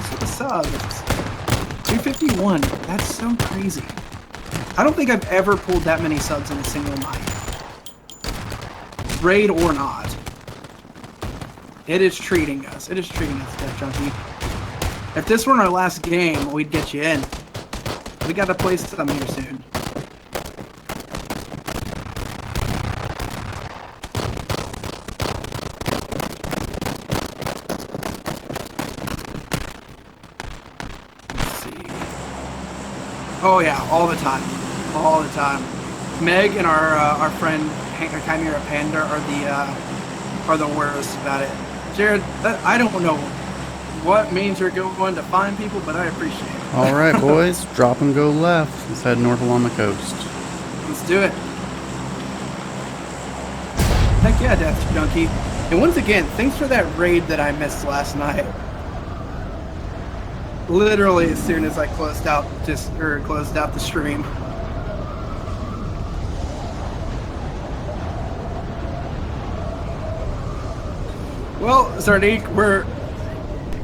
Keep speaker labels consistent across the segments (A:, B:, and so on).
A: Thanks for the subs. 251. That's so crazy. I don't think I've ever pulled that many subs in a single night. Raid or not. It is treating us. It is treating us, Death Junkie. If this were our last game, we'd get you in. We got to play some here soon. Oh yeah, all the time, all the time. Meg and our friend Chimera Panda are the worst about it. Jared, I don't know what means you're going to find people, but I appreciate it.
B: All right, boys, drop and go left. Let's head north along the coast.
A: Let's do it. Heck yeah, Death Junkie. And once again, thanks for that raid that I missed last night. Literally as soon as I closed out the stream. Well, Zardik,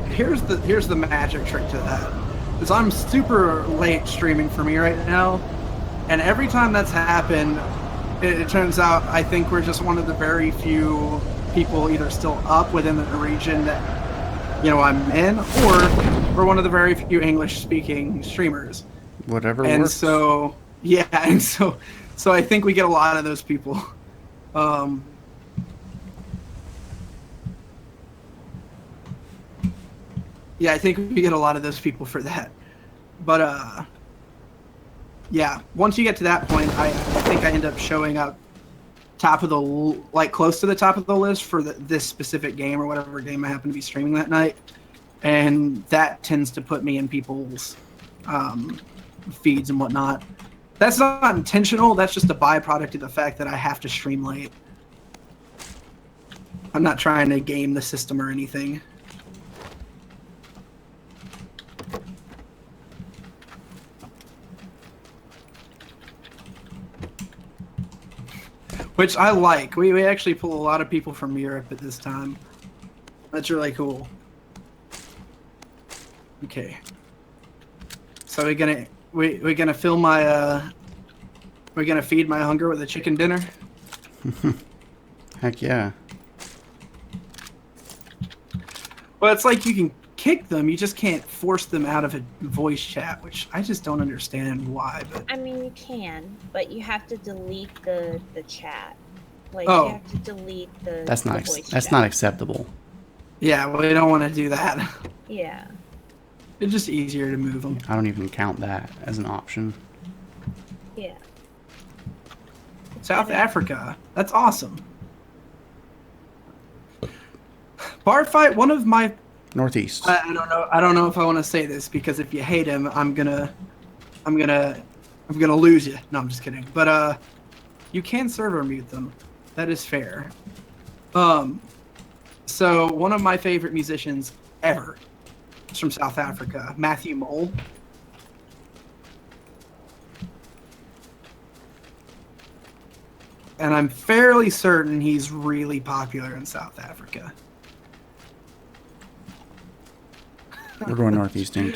A: here's the magic trick to that. Is I'm super late streaming for me right now, and every time that's happened, it turns out I think we're just one of the very few people either still up within the region that I'm in, or we're one of the very few English-speaking streamers.
B: Whatever
A: and
B: works.
A: So yeah, and so I think we get a lot of those people. Yeah, I think we get a lot of those people for that. But yeah, once you get to that point, I think I end up showing up top of the close to the top of the list for this specific game or whatever game I happen to be streaming that night, and that tends to put me in people's feeds and whatnot. That's not intentional. That's just a byproduct of the fact that I have to stream late. I'm not trying to game the system or anything. Which I like. We actually pull a lot of people from Europe at this time. That's really cool. Okay. So we're gonna fill my we're gonna feed my hunger with a chicken dinner.
B: Heck yeah.
A: Well, it's like you can kick them, you just can't force them out of a voice chat, which I just don't understand why. But
C: I mean, you can, but you have to delete the chat. Like
A: Oh.
C: you have to delete the.
B: That's not
C: the voice
B: that's
C: chat.
B: not acceptable.
A: Yeah, well, we don't want to do that.
C: Yeah.
A: It's just easier to move them.
B: I don't even count that as an option.
C: Yeah.
A: South Africa. That's awesome. Bar fight, one of my
B: Northeast.
A: I don't know if I want to say this because if you hate him, I'm gonna lose you. No, I'm just kidding. But you can server mute them. That is fair. So one of my favorite musicians ever is from South Africa, Matthew Mole. And I'm fairly certain he's really popular in South Africa.
B: We're going northeast, ain't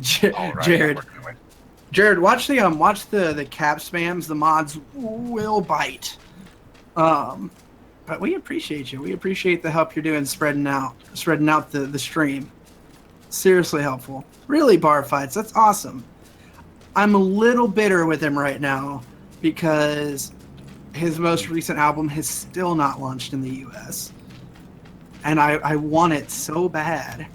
A: Jared, watch the cap spams. The mods will bite. But we appreciate you. We appreciate the help you're doing spreading out the stream. Seriously helpful. Really, bar fights. That's awesome. I'm a little bitter with him right now because his most recent album has still not launched in the US. And I want it so bad.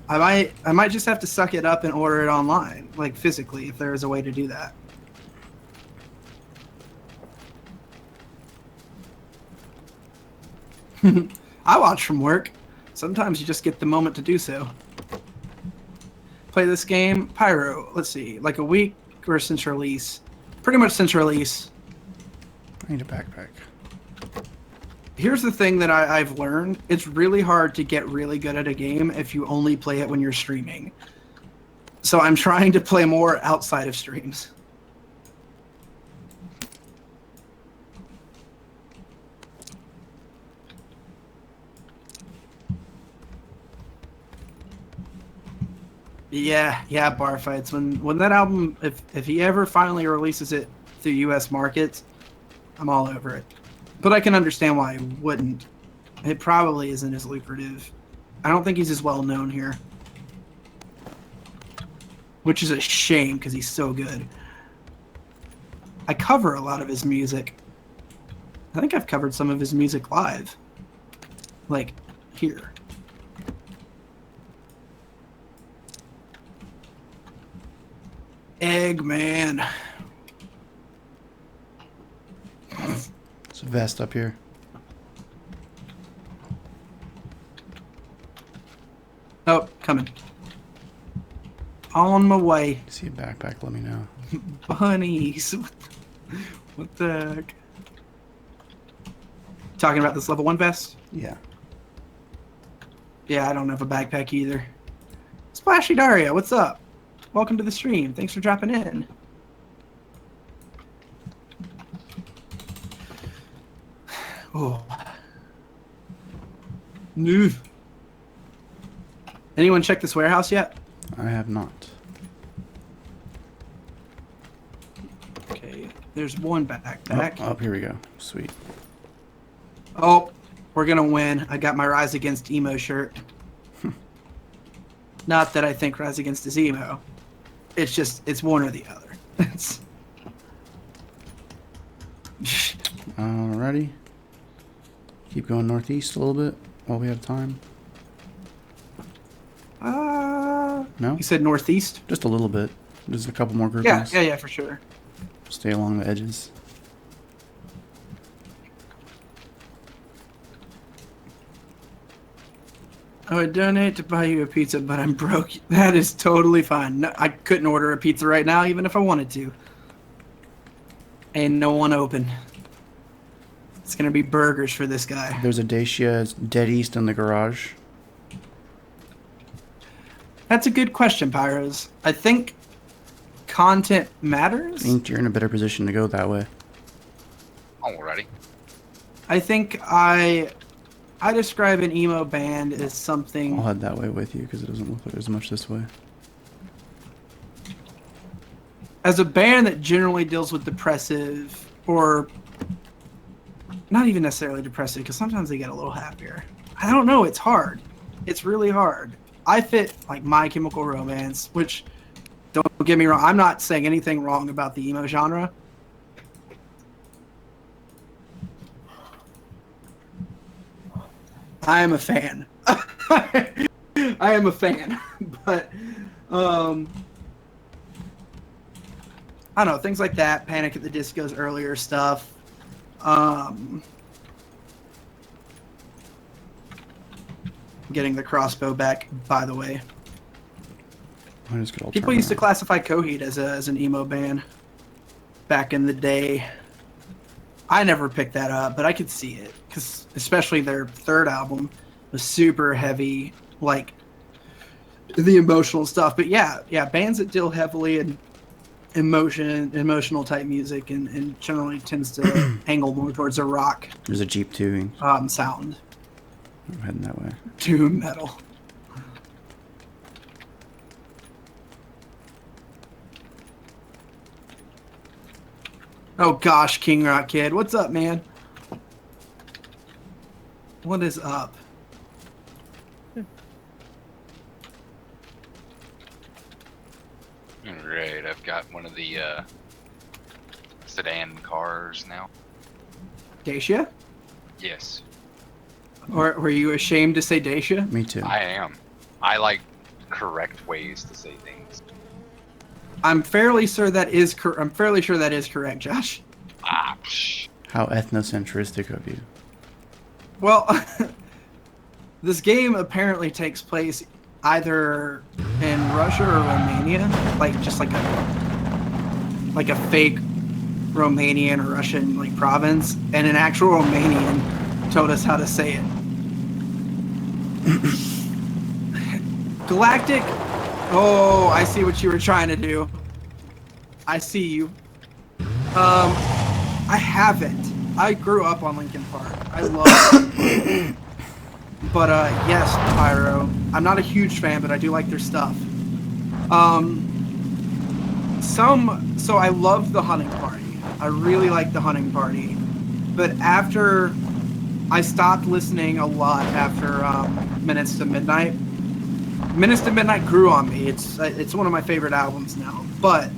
A: I might just have to suck it up and order it online, like physically, if there is a way to do that. I watch from work. Sometimes you just get the moment to do so. Play this game, Pyro. Let's see, like a week or since release. Pretty much since release.
B: I need a backpack.
A: Here's the thing that I've learned. It's really hard to get really good at a game if you only play it when you're streaming. So I'm trying to play more outside of streams. Yeah, bar fights. When that album, if he ever finally releases it through U.S. markets, I'm all over it. But I can understand why he wouldn't. It probably isn't as lucrative. I don't think he's as well known here, which is a shame because he's so good. I cover a lot of his music. I think I've covered some of his music live, like here. Eggman.
B: There's a vest up here.
A: Oh, coming. On my way.
B: See a backpack, let me know.
A: Bunnies. What the heck? Talking about this level 1 vest?
B: Yeah.
A: Yeah, I don't have a backpack either. Splashy Daria, what's up? Welcome to the stream. Thanks for dropping in. Oh. No. Anyone check this warehouse yet?
B: I have not.
A: Okay, there's one backpack.
B: Oh, here we go. Sweet.
A: Oh, we're gonna win. I got my Rise Against Emo shirt. Not that I think Rise Against is emo. It's just, it's one or the other.
B: Alrighty. Keep going northeast a little bit while we have time. No?
A: You said northeast?
B: Just a little bit. There's a couple more groupings.
A: Yeah, for sure.
B: Stay along the edges.
A: I would donate to buy you a pizza, but I'm broke. That is totally fine. No, I couldn't order a pizza right now, even if I wanted to. Ain't no one open. It's gonna be burgers for this guy.
B: There's a Dacia dead east in the garage.
A: That's a good question, Pyros. I think content matters.
B: I think you're in a better position to go that way.
D: Alrighty.
A: I think I describe an emo band as something.
B: I'll head that way with you because it doesn't look like there's much this way.
A: As a band that generally deals with depressive, or not even necessarily depressive, because sometimes they get a little happier. I don't know. It's hard. It's really hard. I fit like My Chemical Romance, which, don't get me wrong, I'm not saying anything wrong about the emo genre. I am a fan. I am a fan. But, I don't know, things like that, Panic at the Disco's earlier stuff. Getting the crossbow back, by the way. People used to classify Coheed as an emo band back in the day. I never picked that up, but I could see it, because especially their third album was super heavy, like the emotional stuff. But yeah, bands that deal heavily in emotional type music and generally tends to angle more towards a rock.
B: There's a Jeep too.
A: Sound.
B: I'm heading that way.
A: Doom metal. Oh gosh, King Rock Kid. What's up, man? What is up?
D: Alright, I've got one of the sedan cars now.
A: Dacia?
D: Yes.
A: Or were you ashamed to say Dacia?
B: Me too.
D: I am. I like correct ways to say things.
A: I'm fairly sure that is correct, Josh.
D: Ah, psh.
B: How ethnocentristic of you.
A: Well, this game apparently takes place either in Russia or Romania, like just like a fake Romanian or Russian like province, and an actual Romanian told us how to say it. Galactic. Oh, I see what you were trying to do. I see you. I haven't. I grew up on Linkin Park. I love it. But yes, Pyro. I'm not a huge fan, but I do like their stuff. So I love the hunting party. I really like the hunting party. But after I stopped listening a lot after Minutes to Midnight. Minutes to Midnight grew on me. It's one of my favorite albums now. But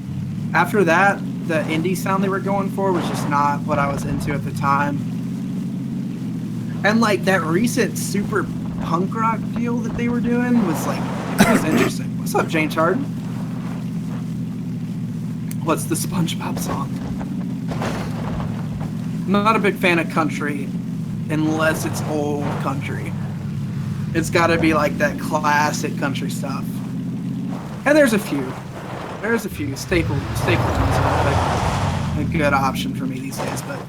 A: after that, the indie sound they were going for was just not what I was into at the time. And like that recent super punk rock deal that they were doing was like, it was interesting. What's up, Jane Chard? What's the SpongeBob song? I'm not a big fan of country unless it's old country. It's got to be like that classic country stuff. And there's a few. Stapleton's like a good option for me these days, but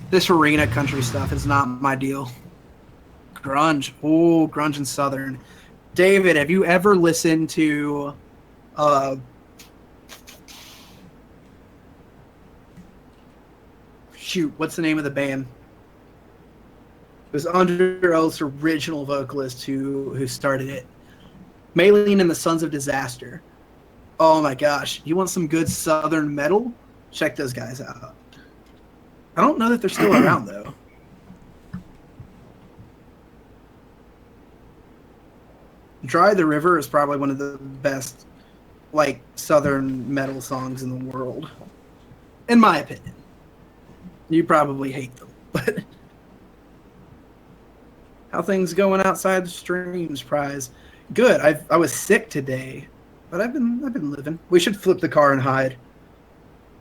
A: this arena country stuff is not my deal. Grunge. Oh, grunge and southern. David, have you ever listened to what's the name of the band? It was Under Oath's original vocalist who started it. Maylene and the Sons of Disaster. Oh my gosh. You want some good southern metal? Check those guys out. I don't know that they're still around though. Dry the River is probably one of the best like southern metal songs in the world. In my opinion. You probably hate them, but how things going outside the streams, Prize? Good. I was sick today, but I've been living. We should flip the car and hide.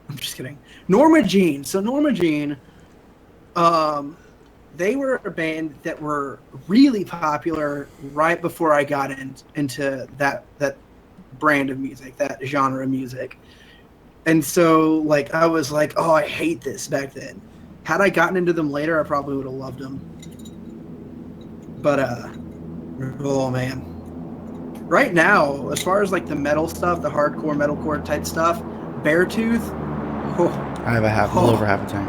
A: I'm just kidding. Norma Jean. So Norma Jean, they were a band that were really popular right before I got into that brand of music, that genre of music. And so, like, I was like, oh, I hate this back then. Had I gotten into them later, I probably would have loved them. But, oh, man. Right now, as far as, like, the metal stuff, the hardcore, metalcore type stuff, Beartooth,
B: I have a little over half a tank.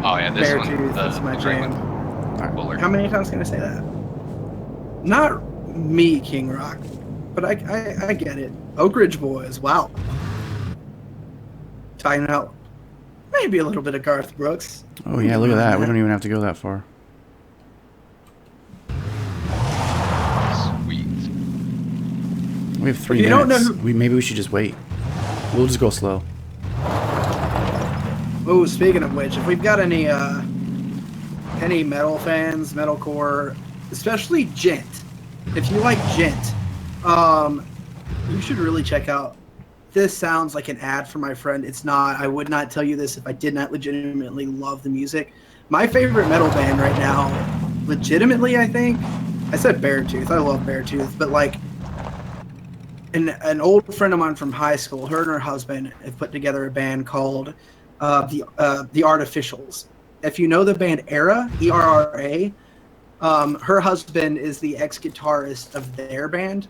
D: Oh, yeah, this one.
A: Beartooth, that's my jam.
B: All right.
A: How many times can I say that? Not me, King Rock, but I get it. Oak Ridge Boys, wow. Tying out maybe a little bit of Garth Brooks.
B: Oh yeah, look at that. We don't even have to go that far.
D: Sweet.
B: We have 3
A: If you
B: minutes.
A: don't know
B: Maybe we should just wait. We'll just go slow.
A: Oh, speaking of which, if we've got any metal fans, metalcore, especially gent, if you like gent, you should really check out. This sounds like an ad for my friend. It's not. I would not tell you this if I did not legitimately love the music. My favorite metal band right now, legitimately, I think, I said Beartooth. I love Beartooth, but like an old friend of mine from high school, her and her husband have put together a band called the Artificials. If you know the band Era, ERRA, her husband is the ex-guitarist of their band.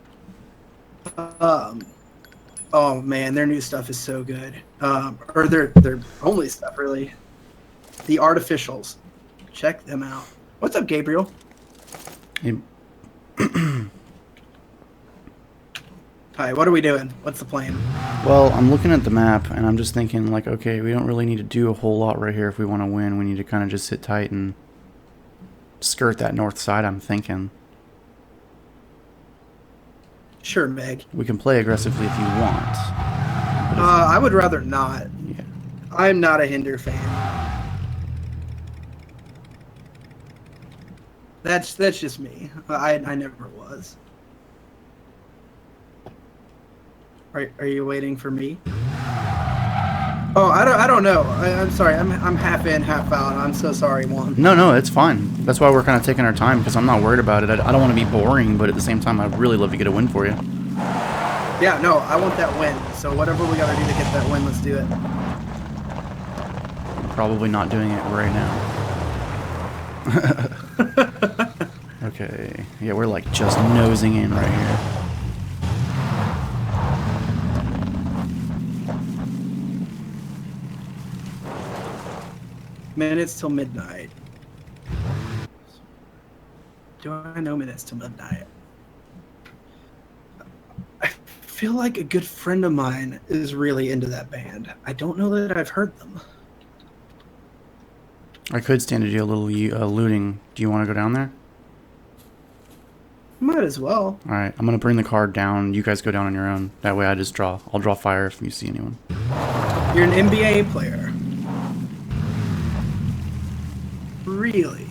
A: Oh man, their new stuff is so good. Or their only stuff, really. The Artificials. Check them out. What's up, Gabriel?
B: Hey.
A: Hi, what are we doing? What's the plan?
B: Well, I'm looking at the map, and I'm just thinking, like, okay, we don't really need to do a whole lot right here if we want to win. We need to kind of just sit tight and skirt that north side, I'm thinking.
A: Sure, Meg.
B: We can play aggressively if you want.
A: I would rather not.
B: Yeah.
A: I'm not a Hinder fan. That's just me. I never was. Are you waiting for me? Oh, I don't know. I'm sorry. I'm half in, half out. I'm so sorry, Juan.
B: No, it's fine. That's why we're kind of taking our time, because I'm not worried about it. I don't want to be boring, but at the same time, I'd really love to get a win for you.
A: Yeah, no, I want that win. So whatever we gotta do to get that win, let's do it.
B: I'm probably not doing it right now. Okay. Yeah, we're like just nosing in right here.
A: Minutes till midnight. Do I know Minutes to Midnight? I feel like a good friend of mine is really into that band. I don't know that I've heard them.
B: I could stand to do a little looting. Do you want to go down there?
A: Might as well.
B: All right, I'm gonna bring the card down. You guys go down on your own. That way, I'll draw fire if you see anyone.
A: You're an NBA player. Really?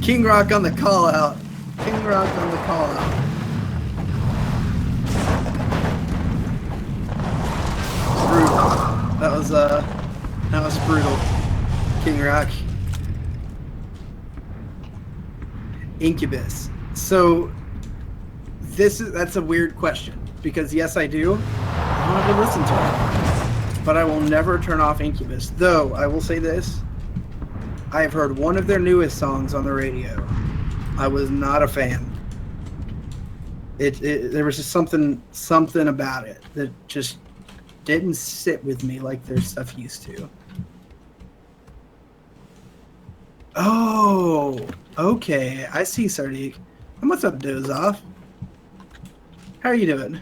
A: King Rock on the call out. King Rock on the call out. Brutal. That was brutal. King Rock. Incubus. So that's a weird question because yes, I do. I want to listen to it, but I will never turn off Incubus. Though I will say this: I have heard one of their newest songs on the radio. I was not a fan. There was just something about it that just didn't sit with me like their stuff used to. Oh, okay. I see, Sardik. And what's up, Doze Off? How are you doing?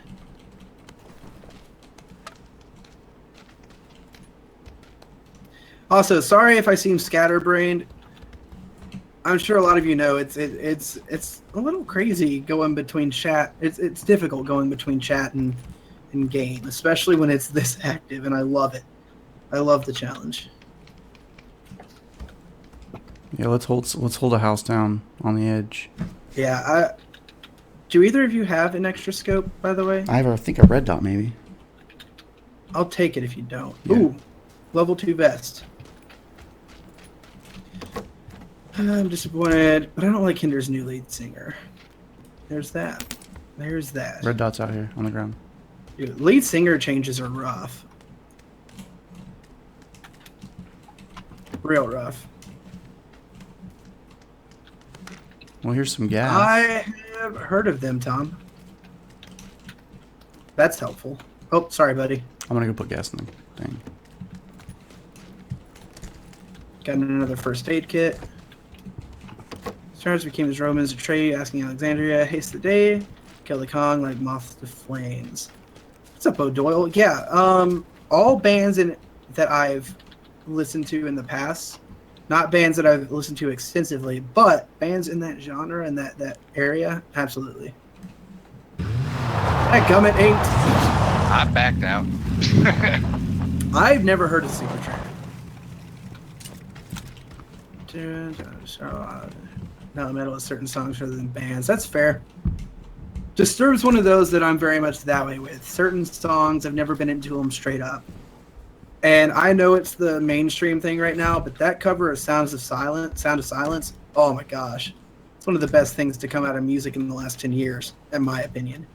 A: Also, sorry if I seem scatterbrained. I'm sure a lot of you know it's a little crazy going between chat. It's difficult going between chat and game, especially when it's this active, and I love it. I love the challenge.
B: Yeah, let's hold a house down on the edge.
A: Yeah, do either of you have an extra scope, by the way?
B: I think a red dot maybe.
A: I'll take it if you don't.
B: Yeah.
A: Ooh, level 2 vest. I'm disappointed, but I don't like Hinder's new lead singer. There's that. There's that.
B: Red dot's out here on the ground.
A: Dude, lead singer changes are rough. Real rough.
B: Well, here's some gas.
A: I have heard of them, Tom. That's helpful. Oh, sorry, buddy.
B: I'm gonna go put gas in the thing.
A: Got another first aid kit. Stars became as Romans, a trade asking Alexandria, haste the day, kill the Kong like moths to flames. What's up, O'Doyle? Yeah, all bands that I've listened to in the past, not bands that I've listened to extensively, but bands in that genre and that area, absolutely. That gummit ain't.
D: I backed out.
A: I've never heard of Supertramp. Now metal is certain songs rather than bands. That's fair. Disturbed's one of those that I'm very much that way with. Certain songs, I've never been into them straight up. And I know it's the mainstream thing right now, but that cover of Sound of Silence, oh my gosh. It's one of the best things to come out of music in the last 10 years, in my opinion.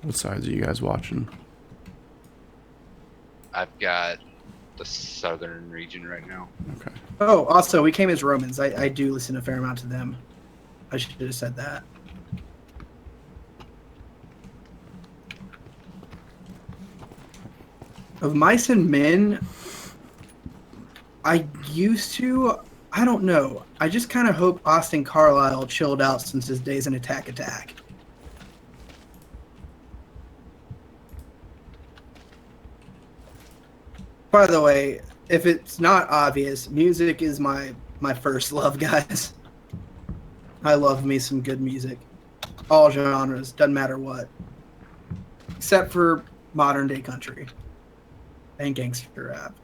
B: What sides are you guys watching?
D: I've got the southern region right now.
B: Okay.
A: Oh, also, we came as Romans. I do listen a fair amount to them. I should have said that. Of Mice and Men, I don't know. I just kind of hope Austin Carlisle chilled out since his days in Attack Attack. By the way, if it's not obvious, music is my first love, guys. I love me some good music. All genres, doesn't matter what. Except for modern day country and gangster rap.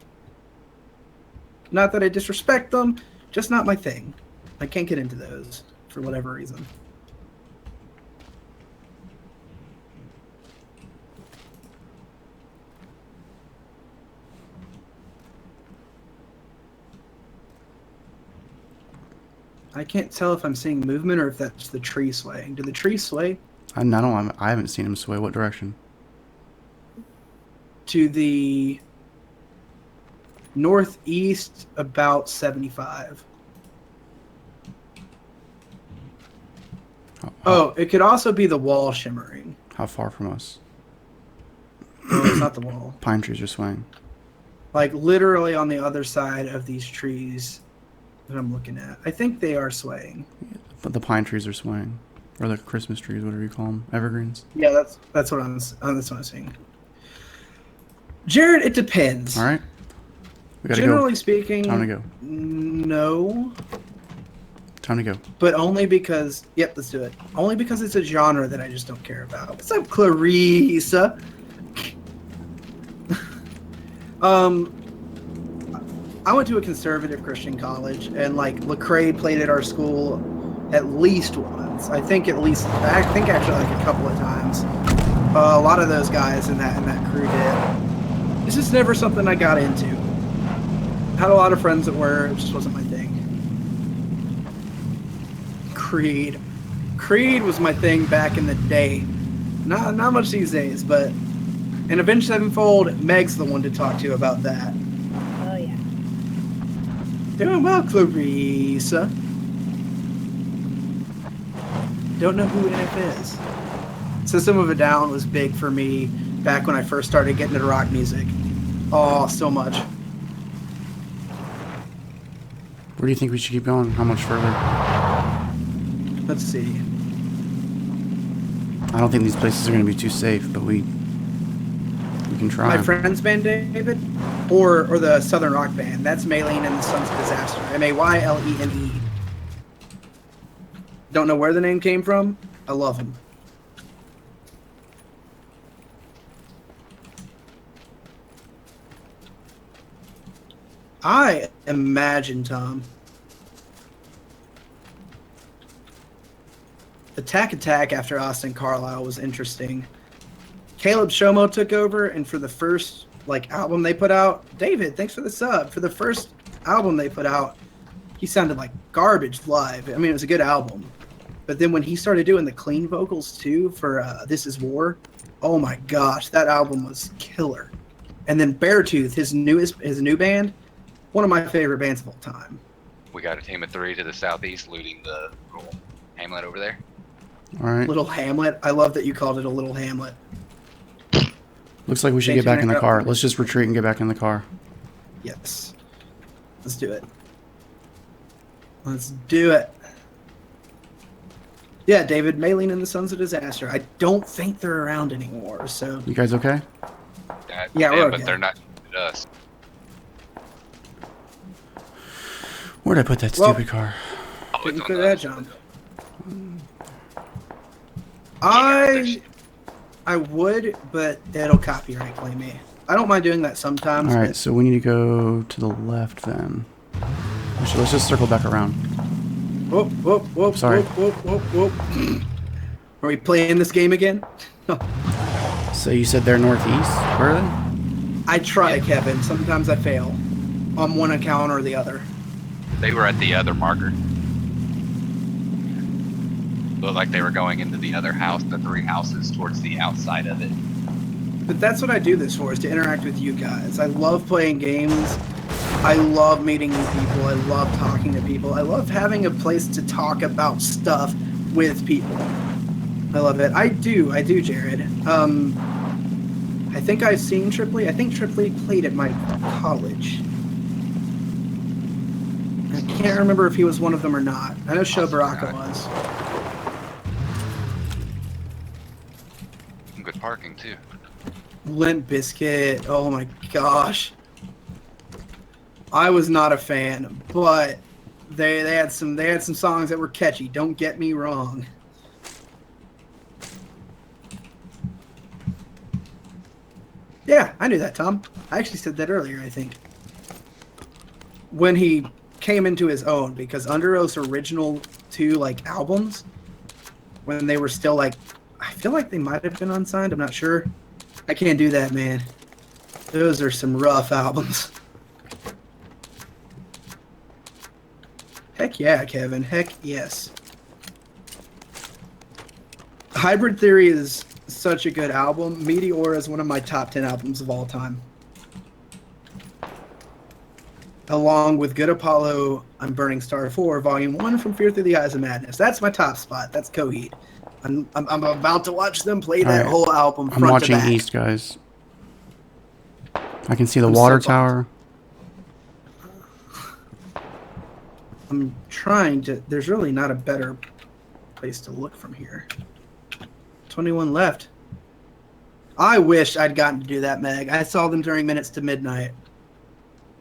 A: Not that I disrespect them, just not my thing. I can't get into those for whatever reason. I can't tell if I'm seeing movement or if that's the tree swaying. Did the tree sway?
B: I haven't seen him sway. What direction?
A: To the northeast, about 75. Oh, it could also be the wall shimmering.
B: How far from us?
A: No, it's not the wall.
B: Pine trees are swaying.
A: Like literally on the other side of these trees that I'm looking at. I think they are swaying.
B: But the pine trees are swaying, or the Christmas trees, whatever you call them, evergreens.
A: Yeah, that's what I'm saying. Jared, it depends.
B: All right. We gotta
A: Generally
B: go.
A: speaking,
B: Time to go.
A: No.
B: Time to go.
A: But only because, yep, let's do it. Only because it's a genre that I just don't care about. What's up, Clarissa? I went to a conservative Christian college, and like Lecrae played at our school at least once. I think actually like a couple of times. A lot of those guys in that crew did. It's just never something I got into. Had a lot of friends that were. It just wasn't my thing. Creed was my thing back in the day. Not much these days, but in Avenged Sevenfold, Meg's the one to talk to about that.
C: Oh yeah.
A: Doing well, Clarissa. Don't know who NF is. System of a Down was big for me back when I first started getting into rock music. Oh, so much.
B: Where do you think we should keep going? How much further?
A: Let's see.
B: I don't think these places are going to be too safe, but we can try.
A: My friend's band, David, or the Southern Rock Band. That's Maylene and the Sons of Disaster. Maylene. Don't know where the name came from. I love them. I imagine, Tom. Attack after Austin Carlisle was interesting. Caleb Shomo took over, and for the first album they put out, David, thanks for the sub. For the first album they put out, he sounded like garbage live. I mean, it was a good album, but then when he started doing the clean vocals too for "This Is War," oh my gosh, that album was killer. And then Beartooth, his new band, one of my favorite bands of all time.
D: We got a team of 3 to the southeast, looting the little hamlet over there.
B: All right.
A: Little Hamlet. I love that you called it a little Hamlet.
B: Looks like we should get back in the car. Let's just retreat and get back in the car.
A: Yes. Let's do it. Let's do it. Yeah, David, Maylene and the Sons of Disaster. I don't think they're around anymore, so...
B: You guys okay?
A: Yeah, we're okay.
D: But they're not us.
B: Where'd I put that stupid car?
D: Oh,
A: Didn't
D: it's
A: put
D: on
A: that jump. I would, but it'll copyright claim me. I don't mind doing that sometimes.
B: All right, so we need to go to the left then. Actually, let's just circle back around.
A: Whoop.
B: Sorry.
A: Whoop. Are we playing this game again?
B: So you said they're northeast? Where are they?
A: I try, Kevin. Sometimes I fail on one account or the other.
D: They were at the other marker. Looked like they were going into the other house, the 3 houses towards the outside of it.
A: But that's what I do this for, is to interact with you guys. I love playing games. I love meeting new people. I love talking to people. I love having a place to talk about stuff with people. I love it. I do, Jared. I think I've seen Tripoli. I think Tripoli played at my college. I can't remember if he was one of them or not. I know Show Baraka was.
D: Good parking too.
A: Limp Bizkit. Oh my gosh. I was not a fan, but they had some songs that were catchy. Don't get me wrong. Yeah, I knew that, Tom. I actually said that earlier, I think. When he came into his own, because Under Oath's original 2 albums, when they were still I feel like they might have been unsigned, I'm not sure. I can't do that, man. Those are some rough albums. Heck yeah, Kevin. Heck yes. Hybrid Theory is such a good album. Meteor is one of my top 10 albums of all time. Along with Good Apollo, I'm Burning Star 4, Volume 1 from Fear Through the Eyes of Madness. That's my top spot. That's Coheed. I'm about to watch them play that whole album front to back.
B: I'm watching East, guys. I can see the
A: I'm
B: water
A: so
B: tower.
A: I'm trying to. There's really not a better place to look from here. 21 left. I wish I'd gotten to do that, Meg. I saw them during Minutes to Midnight.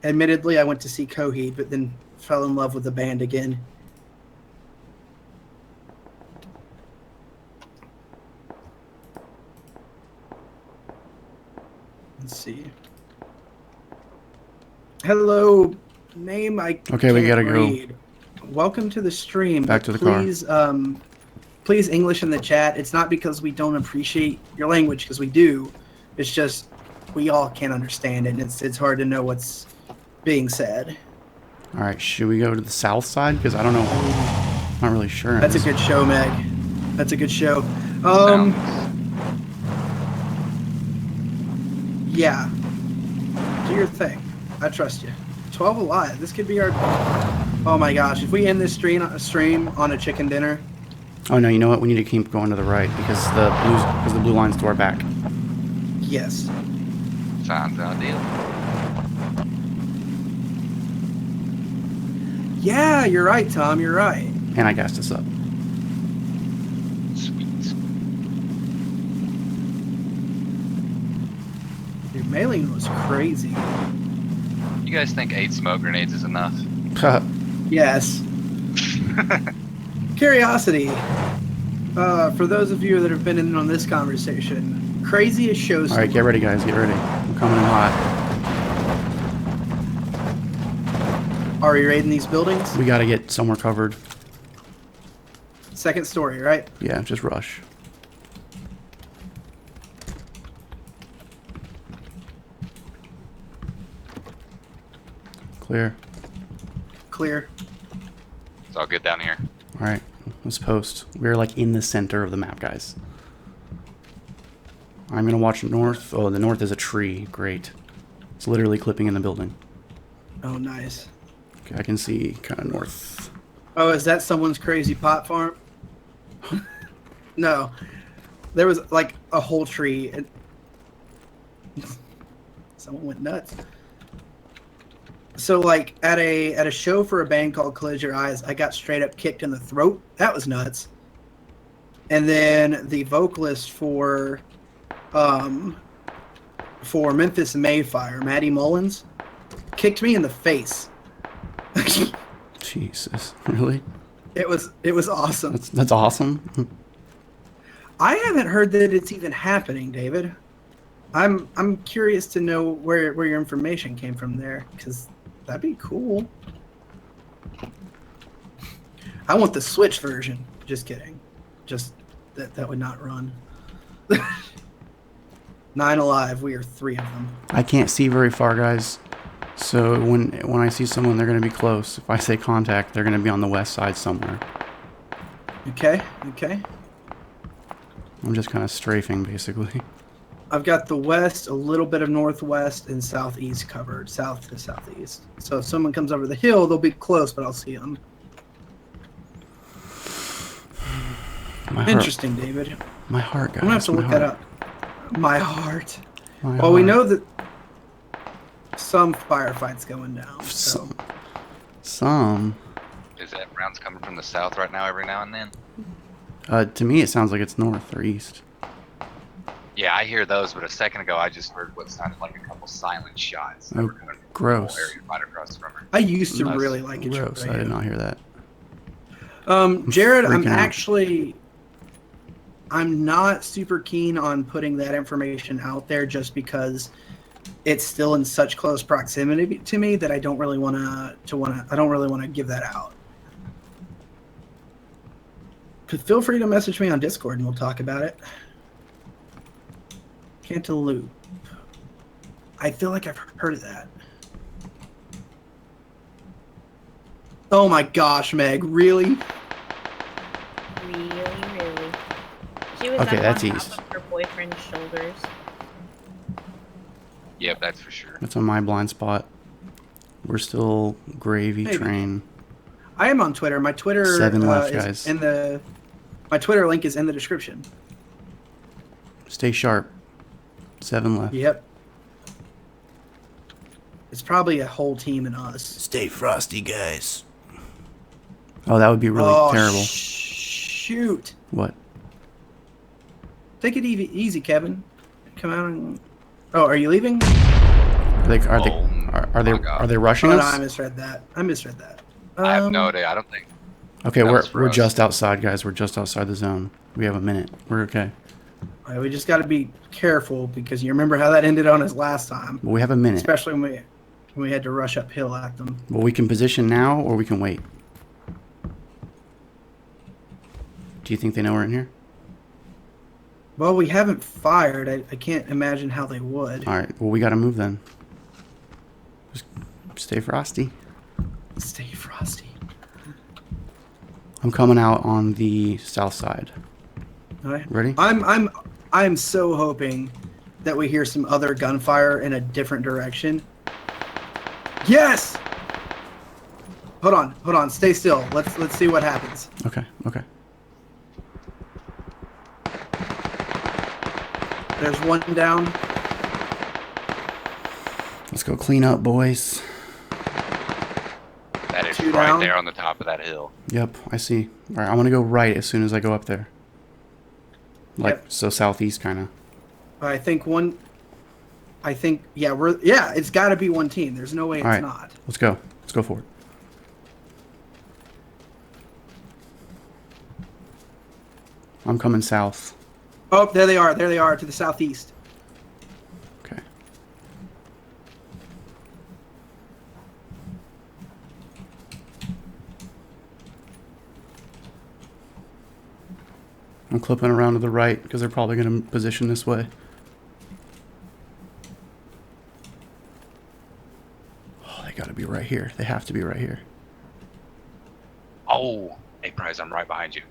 A: Admittedly, I went to see Coheed, but then fell in love with the band again. Let's see. Hello, name I
B: Okay, we gotta
A: read. Go. Welcome to the stream.
B: Back to the car.
A: Please English in the chat. It's not because we don't appreciate your language, because we do. It's just we all can't understand it, and it's hard to know what's being said.
B: All right, should we go to the south side? Because I don't know. I'm not really sure.
A: That's a good show, Meg. That's a good show. Yeah. Do your thing. I trust you. 12 alive. This could be our... Oh my gosh. If we end this stream on a chicken dinner...
B: Oh no, you know what? We need to keep going to the right because the blue line's to our back.
A: Yes.
D: Sounds ideal.
A: Yeah, you're right, Tom. You're right.
B: And I gassed us up.
D: Sweet.
A: Your mailing was crazy.
D: You guys think 8 smoke grenades is enough?
A: Yes. Curiosity. For those of you that have been in on this conversation, craziest shows.
B: All right, get ready, guys. Get ready. I'm coming in hot.
A: Are we raiding these buildings?
B: We got to get somewhere covered.
A: Second story, right?
B: Yeah, just rush. Clear.
A: Clear.
D: It's all good down here.
B: All right, let's post. We're like in the center of the map, guys. I'm gonna watch north. Oh, the north is a tree. Great. It's literally clipping in the building.
A: Oh, nice.
B: Okay, I can see kind of north.
A: Oh, is that someone's crazy pot farm? No. There was like a whole tree. And someone went nuts. So like at a show for a band called Close Your Eyes, I got straight up kicked in the throat. That was nuts. And then the vocalist for Memphis Mayfire, Maddie Mullins, kicked me in the face.
B: Jesus, really?
A: It was awesome.
B: That's awesome.
A: I haven't heard that it's even happening, David. I'm curious to know where your information came from there, because that'd be cool. I want the Switch version. Just kidding. Just that would not run. 9 alive. We are 3 of them.
B: I can't see very far, guys. So when I see someone, they're going to be close. If I say contact, they're going to be on the west side somewhere.
A: Okay. Okay.
B: I'm just kind of strafing, basically.
A: I've got the west, a little bit of northwest, and southeast covered. South to southeast. So if someone comes over the hill, they'll be close, but I'll see them. Interesting, David.
B: My heart, guys.
A: I'm going to have to look that up. My heart.
B: My
A: well, we
B: heart.
A: know that some firefights going down. So.
B: Some.
D: Is that rounds coming from the south right now every now and then?
B: To me, it sounds like it's north or east.
D: Yeah, I hear those, but a second ago I just heard what sounded like a couple silent shots. That
B: Oh,
D: were coming from the
B: gross.
D: whole area right across from her.
A: I used to
B: That's
A: really like it.
B: gross. I did not hear that.
A: Jared,
B: freaking out.
A: I'm not super keen on putting that information out there just because it's still in such close proximity to me that I don't really want to give that out. But feel free to message me on Discord and we'll talk about it. Cantaloupe. I feel like I've heard of that. Oh my gosh, Meg, really?
C: Really. She was
B: Okay,
C: up
B: that's
C: on top
B: east.
C: of her boyfriend's shoulders.
D: Yep, that's for sure.
B: That's on my blind spot. We're still gravy
A: Maybe.
B: train.
A: I am on Twitter. My Twitter
B: 7 left,
A: is
B: guys.
A: my Twitter link is in the description.
B: Stay sharp. 7 left.
A: Yep. It's probably a whole team and us.
B: Stay frosty, guys. Oh, that would be really terrible.
A: Shoot.
B: What?
A: Take it easy, Kevin. Come out and... Oh, are you leaving?
B: Are they rushing
A: Oh,
B: us?
A: no, I misread that.
D: I have no idea. I don't think.
B: Okay,
D: That was
B: we're
D: us.
B: just outside, guys. We're just outside the zone. We have a minute. We're okay.
A: All right, we just got to be careful because you remember how that ended on us last time.
B: But we have a minute.
A: Especially when we had to rush uphill at them.
B: Well, we can position now, or we can wait. Do you think they know we're in here?
A: Well, we haven't fired. I can't imagine how they would.
B: All right. Well, we got to move then. Just stay frosty.
A: Stay frosty.
B: I'm coming out on the south side.
A: All right.
B: Ready?
A: I'm so hoping that we hear some other gunfire in a different direction. Yes. Hold on. Stay still. Let's see what happens.
B: Okay. Okay.
A: There's one down.
B: Let's go clean up, boys.
D: That is
A: Two
D: right
A: down.
D: there on the top of that hill.
B: Yep, I see. All right, I'm gonna go right as soon as I go up there. Like
A: Yep.
B: so, southeast, kind of.
A: Yeah, it's got to be one team. There's no way it's
B: All right.
A: not.
B: Let's go. Let's go for it. I'm coming south.
A: Oh, there they are. There they are to the southeast.
B: Okay. I'm clipping around to the right because they're probably going to position this way. Oh, they got to be right here. They have to be right here.
D: Oh, hey, Prize, I'm right behind you.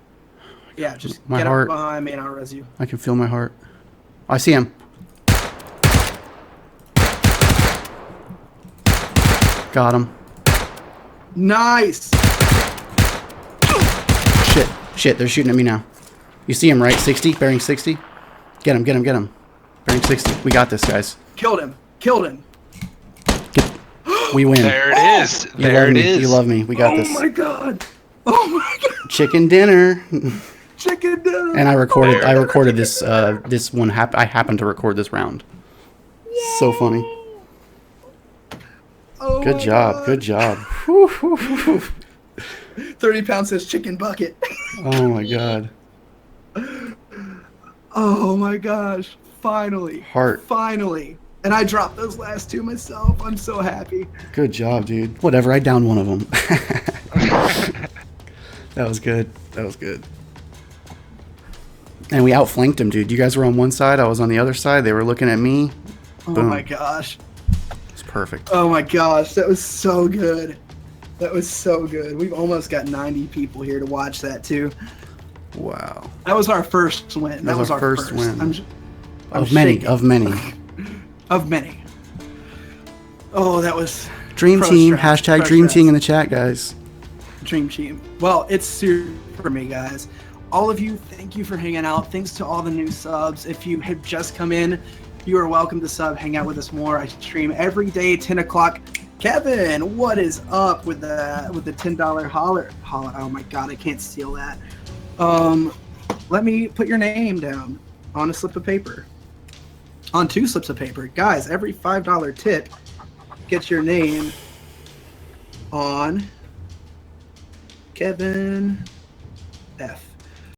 A: Yeah, just
B: My
A: get
B: heart.
A: up behind me and I'll res you.
B: I can feel my heart. I see him. Got him.
A: Nice.
B: Shit, they're shooting at me now. You see him, right? 60, bearing 60. Get him. Bearing 60. We got this, guys.
A: Killed him.
B: We win.
D: There it is.
B: You
D: There
B: love
D: it
B: me.
D: is.
B: You love me. We got this.
A: Oh my god. Oh my god.
B: Chicken dinner.
A: Chicken dinner.
B: And I recorded this this one. I happened to record this round. So funny.
A: Oh
B: Good
A: my
B: job.
A: God.
B: Good job.
A: 30 pounds says chicken bucket.
B: Oh my god.
A: Oh my gosh. Finally.
B: Heart.
A: Finally. And I dropped those last two myself. I'm so happy.
B: Good job, dude. Whatever. I downed one of them. That was good. And we outflanked them, dude. You guys were on one side. I was on the other side. They were looking at me.
A: Oh
B: Boom.
A: my gosh.
B: It's perfect.
A: Oh my gosh. That was so good. We've almost got 90 people here to watch that too.
B: Wow.
A: That was our first win.
B: That was our first win.
A: I'm
B: Of many.
A: shaking.
B: Of many.
A: Of many. Oh, that was
B: Dream
A: pro
B: team.
A: stress,
B: Hashtag
A: pro
B: dream
A: stress.
B: team in the chat, guys.
A: Dream team. Well, it's super for me, guys. All of you, thank you for hanging out. Thanks to all the new subs. If you have just come in, you are welcome to sub. Hang out with us more. I stream every day, 10 o'clock. Kevin, what is up with the $10 holler? Oh my god, I can't steal that. Let me put your name down on a slip of paper. On 2 slips of paper. Guys, every $5 tip gets your name on Kevin F.